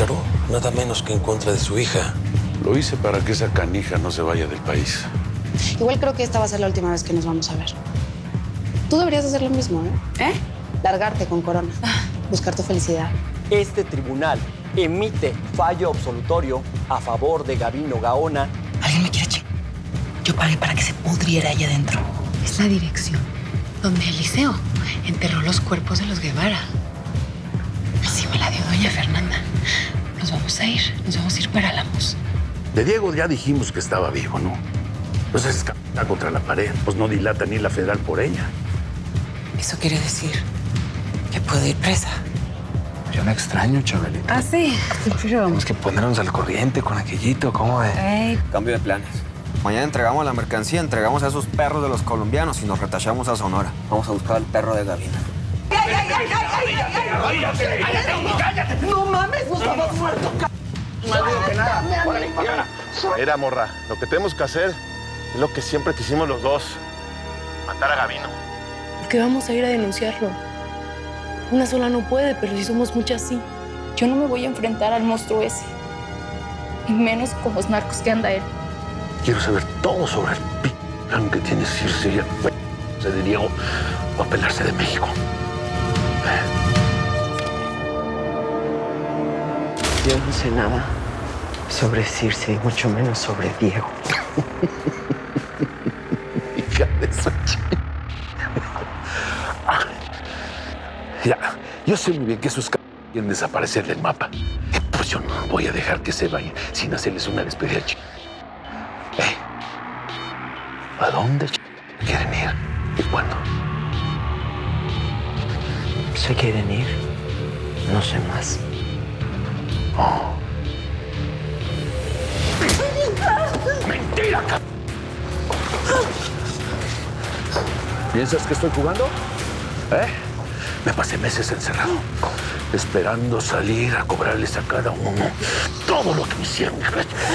declaró nada menos que en contra de su hija. Lo hice para que esa canija no se vaya del país. Igual creo que esta va a ser la última vez que nos vamos a ver. Tú deberías hacer lo mismo, ¿eh? ¿Eh? Largarte con Corona. Buscar tu felicidad. Este tribunal emite fallo absolutorio a favor de Gabino Gaona. ¿Alguien me quiere chingar? Yo pagué para que se pudriera allá adentro. Es la dirección donde Eliseo enterró los cuerpos de los Guevara. Así me la dio doña Fernanda. Nos vamos a ir para Álamos. De Diego ya dijimos que estaba vivo, ¿no? Pues es está contra la pared, pues no dilata ni la federal por ella. Eso quiere decir que puedo ir presa. Yo me extraño, Chabelita. ¿Ah, sí? Pero... Tenemos que ponernos al corriente con aquellito, ¿cómo es? Cambio de planes. Mañana entregamos la mercancía, entregamos a esos perros de los colombianos y nos retachamos a Sonora. Vamos a buscar al perro de Gabino. ¡No mames! ¡No estamos muertos! Mira, morra, lo que tenemos que hacer es lo que siempre quisimos los dos. Matar a Gabino. ¿Por qué vamos a ir a denunciarlo? Una sola no puede, pero si somos muchas, sí. Yo no me voy a enfrentar al monstruo ese. Y menos con los narcos que anda él. Quiero saber todo sobre el plan que tiene Circe y el de Diego o a pelarse de México. Yo no sé nada sobre Circe y mucho menos sobre Diego. Hija de eso. Ya, yo sé muy bien que esos quieren desaparecer del mapa. Pues yo no voy a dejar que se vayan sin hacerles una despedida. ¿A dónde quieren ir y cuándo? Se quieren ir, no sé más. Oh. ¡Mentira! ¿Piensas que estoy jugando? Me pasé meses encerrado, esperando salir a cobrarles a cada uno todo lo que me hicieron.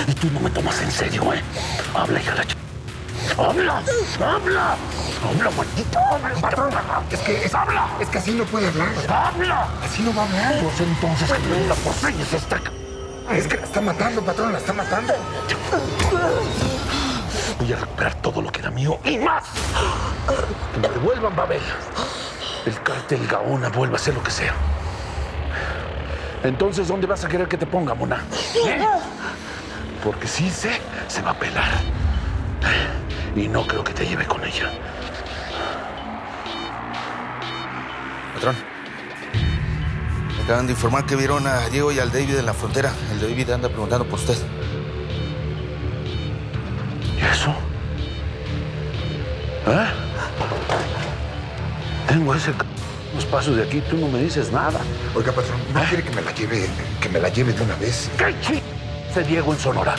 Y tú no me tomas en serio, ¿eh? Habla, hija de la ch... ¡Habla! ¡Habla! ¡Habla, maldito! Patrón, habla. Es que así no puede hablar. ¡Habla! Así no va a hablar. Pues entonces que me la poseñes esta... Es que la está matando, patrón, la está matando. Voy a recuperar todo lo que era mío y más. Que me devuelvan Babel. El cártel Gaona vuelva a hacer lo que sea. Entonces, ¿dónde vas a querer que te ponga, mona? Porque sí se va a pelar. Y no creo que te lleve con ella. Patrón, me acaban de informar que vieron a Diego y al David en la frontera. El David anda preguntando por usted. ¿Y eso? Tengo unos pasos de aquí, tú no me dices nada. Oiga, patrón, ¿no quiere que me la lleve de una vez? ¿Qué ch... de Diego en Sonora?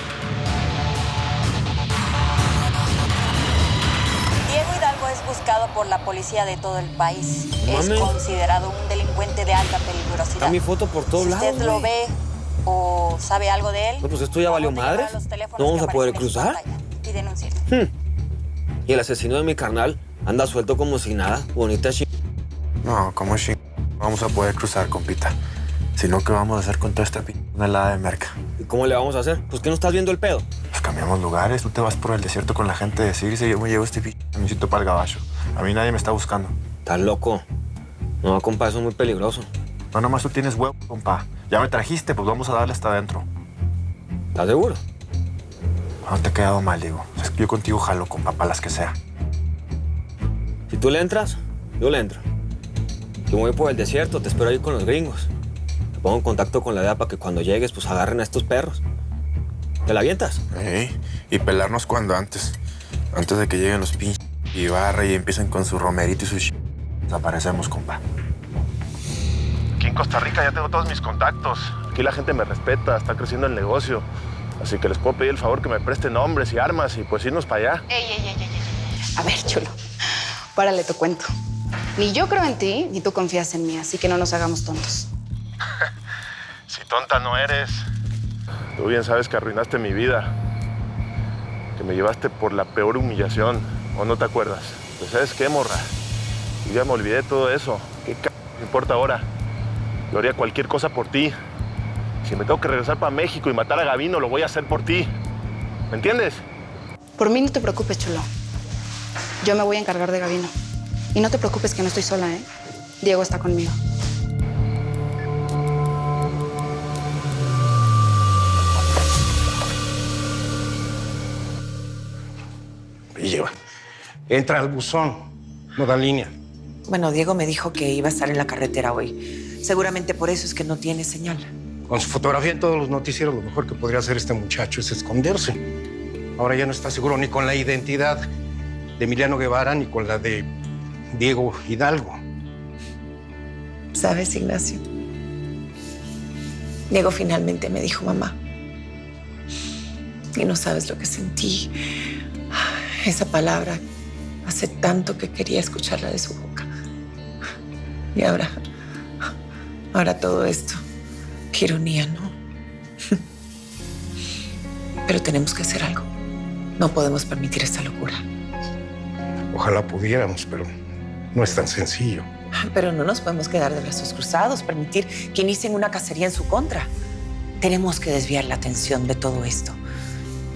Diego Hidalgo es buscado por la policía de todo el país. Es considerado un delincuente de alta peligrosidad. Está mi foto por todos lados. Si usted lo ve o sabe algo de él... No, pues esto ya valió madre. No vamos a poder cruzar. Y denunciar. Y el asesino de mi carnal anda suelto como si nada. Bonita No, ¿cómo vamos a poder cruzar, compita? Sino, ¿qué vamos a hacer con toda esta helada de merca? ¿Y cómo le vamos a hacer? Pues que no estás viendo el pedo. Pues cambiamos lugares. Tú te vas por el desierto con la gente de Circe y yo me llevo este camioncito para el gabacho. A mí nadie me está buscando. Estás loco. No, compa, eso es muy peligroso. No, nomás tú tienes huevo, compa. Ya me trajiste, pues vamos a darle hasta adentro. ¿Estás seguro? No te he quedado mal, digo. Es que yo contigo jalo, compa, para las que sea. Si tú le entras, yo le entro. Yo me voy por el desierto, te espero ahí con los gringos. Te pongo en contacto con la DEA para que cuando llegues, pues agarren a estos perros. ¿Te la avientas? Y pelarnos cuando antes. Antes de que lleguen los pinches Ibarra y empiecen con su romerito y su desaparecemos, compa. Aquí en Costa Rica ya tengo todos mis contactos. Aquí la gente me respeta, está creciendo el negocio. Así que les puedo pedir el favor que me presten hombres y armas y pues irnos para allá. Ey. A ver, chulo. Párale, te cuento. Ni yo creo en ti, ni tú confías en mí, así que no nos hagamos tontos. Si tonta no eres. Tú bien sabes que arruinaste mi vida. Que me llevaste por la peor humillación. ¿O no te acuerdas? Pues ¿sabes qué, morra? Yo ya me olvidé de todo eso. ¿Qué me importa ahora? Yo haría cualquier cosa por ti. Si me tengo que regresar para México y matar a Gavino, lo voy a hacer por ti. ¿Me entiendes? Por mí no te preocupes, chulo. Yo me voy a encargar de Gavino. Y no te preocupes que no estoy sola, ¿eh? Diego está conmigo. Y lleva. Entra al buzón, no da línea. Bueno, Diego me dijo que iba a estar en la carretera hoy. Seguramente por eso es que no tiene señal. Con su fotografía en todos los noticieros, lo mejor que podría hacer este muchacho es esconderse. Ahora ya no está seguro ni con la identidad de Emiliano Guevara ni con la de Diego Hidalgo. ¿Sabes, Ignacio? Diego finalmente me dijo mamá. Y no sabes lo que sentí. Esa palabra, hace tanto que quería escucharla de su boca. Y ahora todo esto. Qué ironía, ¿no? Pero tenemos que hacer algo. No podemos permitir esta locura. Ojalá pudiéramos, pero no es tan sencillo. Pero no nos podemos quedar de brazos cruzados, permitir que inicien una cacería en su contra. Tenemos que desviar la atención de todo esto.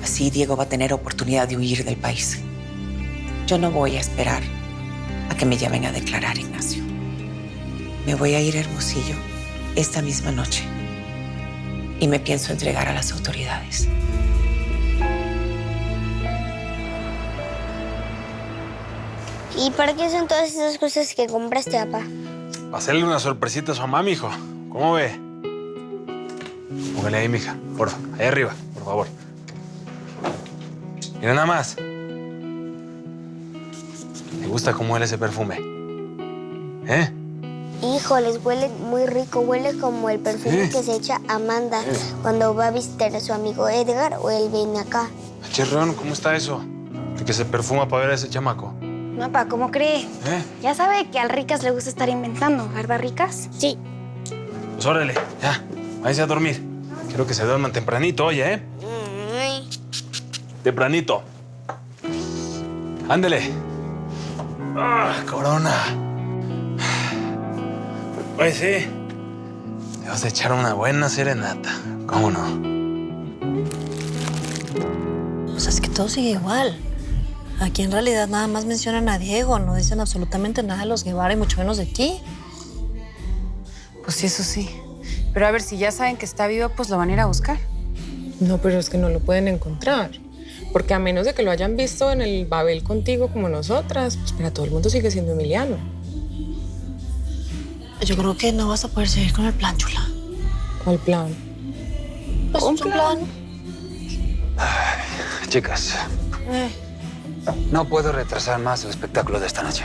Así Diego va a tener oportunidad de huir del país. Yo no voy a esperar a que me llamen a declarar, Ignacio. Me voy a ir a Hermosillo esta misma noche y me pienso entregar a las autoridades. ¿Y para qué son todas esas cosas que compraste, papá? Para hacerle una sorpresita a su mamá, mijo. ¿Cómo ve? Póngale ahí, mija. Porfa, ahí arriba, por favor. Mira nada más. ¿Te gusta cómo huele ese perfume? ¿Eh? Híjoles, huele muy rico. Huele como el perfume que se echa Amanda cuando va a visitar a su amigo Edgar o él viene acá. Cherrón, ¿cómo está eso? ¿De que se perfuma para ver a ese chamaco? No, papá, ¿cómo cree? Ya sabe que al Ricas le gusta estar inventando, ¿verdad, Ricas? Sí. Pues órale, ya. Váyanse a dormir. Quiero que se duerman tempranito, oye, ¿eh? Tempranito. Ándele. ¡Ah, Corona! Pues sí. Te vas a echar una buena serenata. ¿Cómo no? O sea, es que todo sigue igual. Aquí en realidad nada más mencionan a Diego, no dicen absolutamente nada de los Guevara y mucho menos de ti. Pues sí, eso sí. Pero a ver, si ya saben que está vivo, pues lo van a ir a buscar. No, pero es que no lo pueden encontrar. Porque a menos de que lo hayan visto en el Babel contigo como nosotras, pues para todo el mundo sigue siendo Emiliano. Yo creo que no vas a poder seguir con el plan, chula. ¿Cuál plan? Pues un plan. Chicas, no puedo retrasar más el espectáculo de esta noche.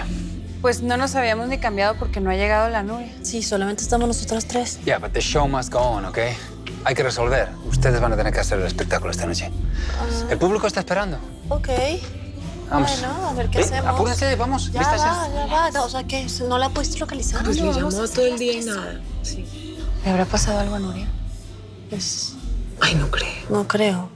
Pues no nos habíamos ni cambiado porque no ha llegado la Nuria. Sí, solamente estamos nosotras tres. Yeah, but the show must go on, ¿ok? Hay que resolver. Ustedes van a tener que hacer el espectáculo esta noche. El público está esperando. Ok. Vamos. Bueno, a ver qué hacemos. Apúrense, vamos. Ya va. O sea, ¿qué? ¿No la pudiste localizar? Pues le llamó todo el día y nada. Sí. ¿Le habrá pasado algo a Nuria? Pues... Ay, no creo. No creo.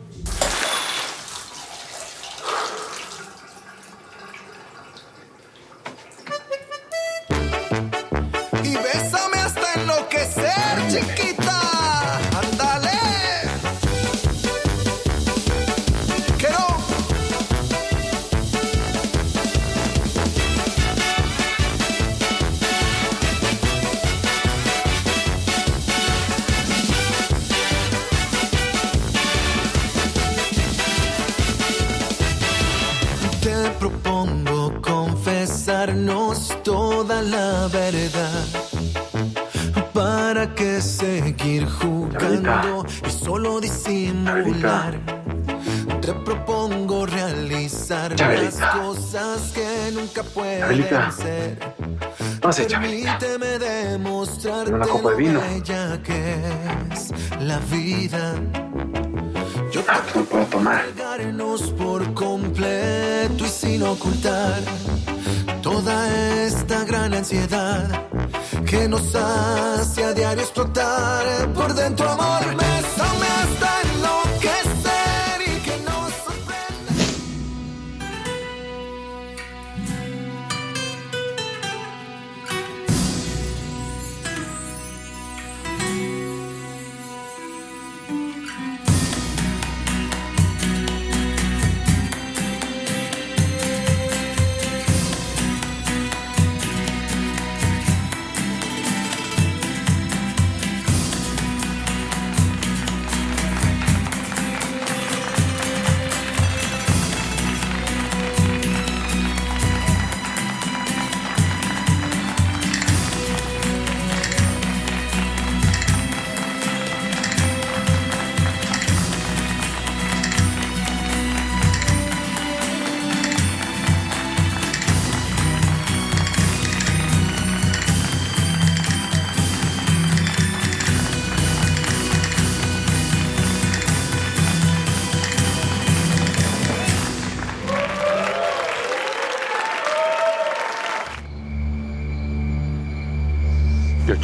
Y bésame hasta enloquecer, chiquita. Ándale. Que no. Te propongo confesarnos toda la verdad. ¿Para qué seguir jugando y solo disimular? Te propongo realizar las cosas que nunca pueden ser. Permíteme demostrarte una copa de vino. lo bella que es la vida. Yo no puedo tomar. Entregarnos por completo y sin ocultar toda esta gran ansiedad que nos hace a diario explotar por dentro, amor. Bésame hasta enloquecer y que nos sorprenda.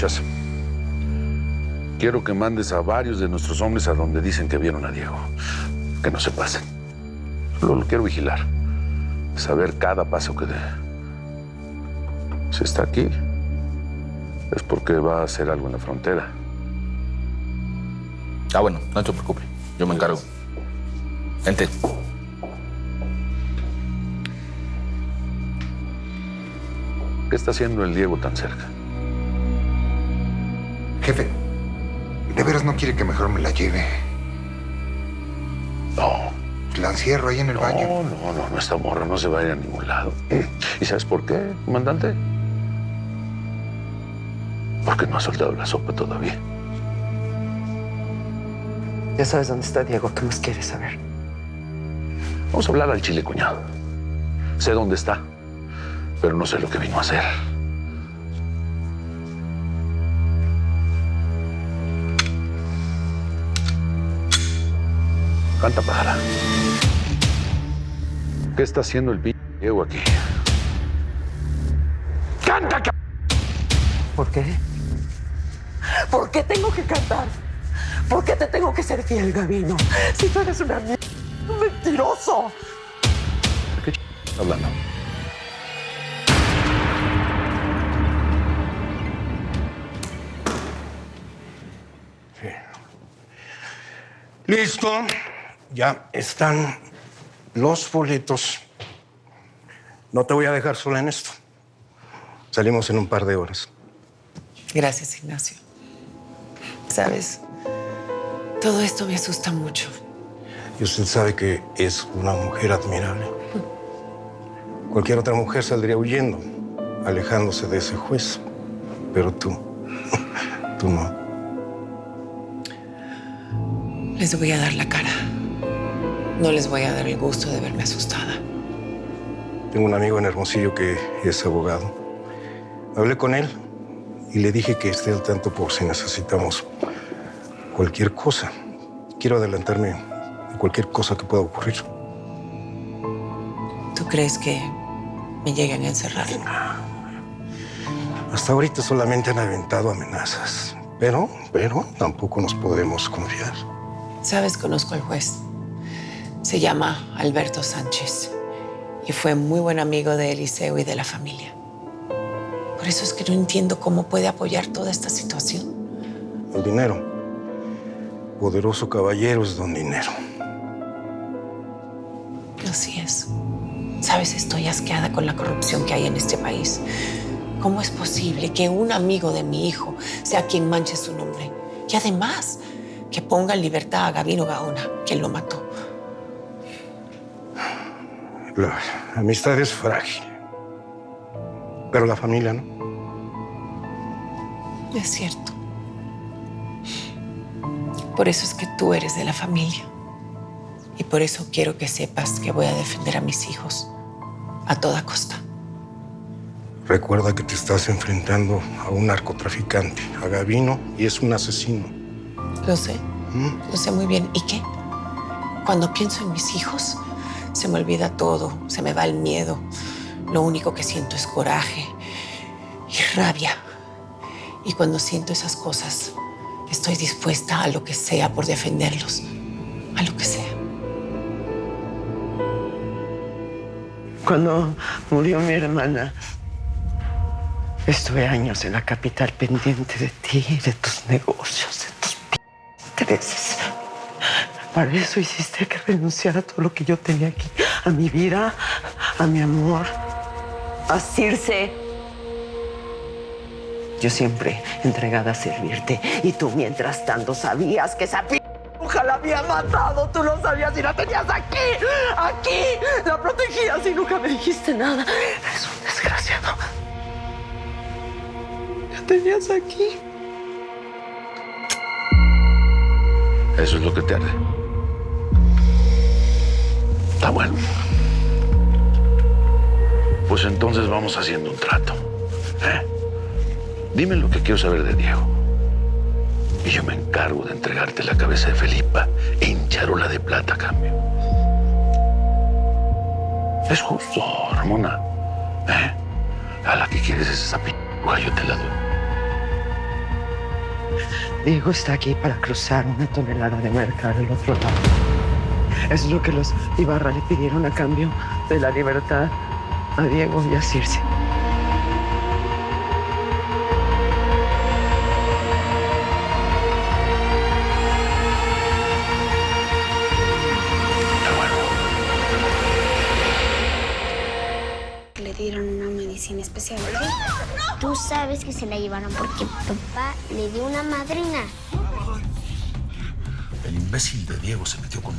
escuchas? Quiero que mandes a varios de nuestros hombres a donde dicen que vieron a Diego. Que no se pasen. Solo lo quiero vigilar. Saber cada paso que dé. Si está aquí, es porque va a hacer algo en la frontera. Ah, bueno, no te preocupes. Yo me encargo. Vente. ¿Qué está haciendo el Diego tan cerca? Jefe, ¿de veras no quiere que mejor me la lleve? No. La encierro ahí en el baño. No, esta morra no se va a ir a ningún lado. ¿Y sabes por qué, comandante? Porque no ha soltado la sopa todavía. Ya sabes dónde está Diego. ¿Qué más quieres saber? Vamos a hablar al chile, cuñado. Sé dónde está, pero no sé lo que vino a hacer. Canta, pájara. ¿Qué está haciendo el pinche Diego aquí? ¡Canta, c***! ¿Por qué? ¿Por qué tengo que cantar? ¿Por qué te tengo que ser fiel, Gabino? Si tú eres una mierda, un mentiroso. ¿De qué estás hablando? Sí. Listo. Ya están los boletos. No te voy a dejar sola en esto. Salimos en un par de horas. Gracias, Ignacio. ¿Sabes? Todo esto me asusta mucho. Y usted sabe que es una mujer admirable. Cualquier otra mujer saldría huyendo, alejándose de ese juez. Pero tú no. Les voy a dar la cara. No les voy a dar el gusto de verme asustada. Tengo un amigo en Hermosillo que es abogado. Hablé con él y le dije que esté al tanto por si necesitamos cualquier cosa. Quiero adelantarme de cualquier cosa que pueda ocurrir. ¿Tú crees que me lleguen a encerrar? Hasta ahorita solamente han aventado amenazas. Pero tampoco nos podemos confiar. Sabes, conozco al juez. Se llama Alberto Sánchez y fue muy buen amigo de Eliseo y de la familia. Por eso es que no entiendo cómo puede apoyar toda esta situación. El dinero. Poderoso caballero es don dinero. Así es. Sabes, estoy asqueada con la corrupción que hay en este país. ¿Cómo es posible que un amigo de mi hijo sea quien manche su nombre? Y además, que ponga en libertad a Gabino Gaona, quien lo mató. La amistad es frágil. Pero la familia no. Es cierto. Por eso es que tú eres de la familia. Y por eso quiero que sepas que voy a defender a mis hijos a toda costa. Recuerda que te estás enfrentando a un narcotraficante, a Gabino, y es un asesino. Lo sé. Lo sé muy bien. ¿Y qué? Cuando pienso en mis hijos, se me olvida todo, se me va el miedo. Lo único que siento es coraje y rabia. Y cuando siento esas cosas, estoy dispuesta a lo que sea por defenderlos. A lo que sea. Cuando murió mi hermana, estuve años en la capital pendiente de ti, de tus negocios, de tus intereses. Para eso hiciste que renunciara a todo lo que yo tenía aquí. A mi vida, a mi amor, a Circe. Yo siempre entregada a servirte. Y tú, mientras tanto, sabías que esa bruja la había matado. Tú lo sabías y la tenías aquí. Aquí. La protegías y nunca me dijiste nada. Eres un desgraciado. La tenías aquí. Eso es lo que te arde. Está bueno. Pues entonces vamos haciendo un trato. Dime lo que quiero saber de Diego. Y yo me encargo de entregarte la cabeza de Felipa en charola de plata a cambio. Es justo, Ramona. A la que quieres es esa p***, yo te la doy. Diego está aquí para cruzar 1 tonelada de mercado al otro lado. Es lo que los Ibarra le pidieron a cambio de la libertad a Diego y a Circe. Le dieron una medicina especial, ¿verdad? Tú sabes que se la llevaron porque papá le dio una madrina. El imbécil de Diego se metió con